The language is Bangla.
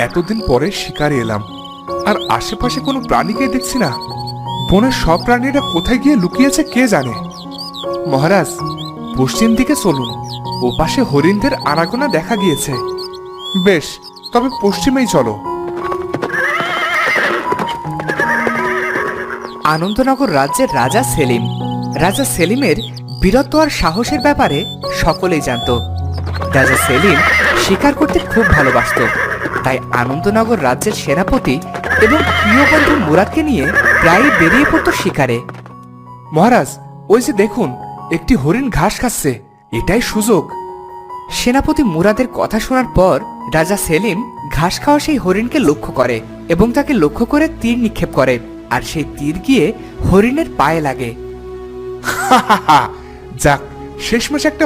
এতদিন পরে শিকারে এলাম, আর আশেপাশে কোনো প্রাণীকে দেখছি না। বনের সব প্রাণীরা কোথায় গিয়ে লুকিয়েছে কে জানে। মহারাজ, পশ্চিম দিকে চলুন, ওপাশে হরিণদের আনাগোনা দেখা গিয়েছে। বেশ, তবে পশ্চিমেই চলো। আনন্দনগর রাজ্যের রাজা সেলিম। রাজা সেলিমের বীরত্ব আর সাহসের ব্যাপারে সকলেই জানত। রাজা সেলিম শিকার করতে খুব ভালোবাসত, তাই আনন্দনগর রাজ্যের সেনাপতি এবং প্রিয় বন্ধু মুরাদকে নিয়ে প্রায়ই বেরিয়ে পড়ত শিকারে। মহারাজ, ওই যে দেখুন, একটি হরিণ ঘাস খাচ্ছে, এটাই সুযোগ। সেনাপতি মুরাদের কথা শোনার পর রাজা সেলিম ঘাস খাওয়া সেই হরিণকে লক্ষ্য করে এবং তাকে লক্ষ্য করে তীর নিক্ষেপ করে, আর সেই তীর গিয়ে হরিণের পায়ে লাগে। যাক, শেষমেশ একটা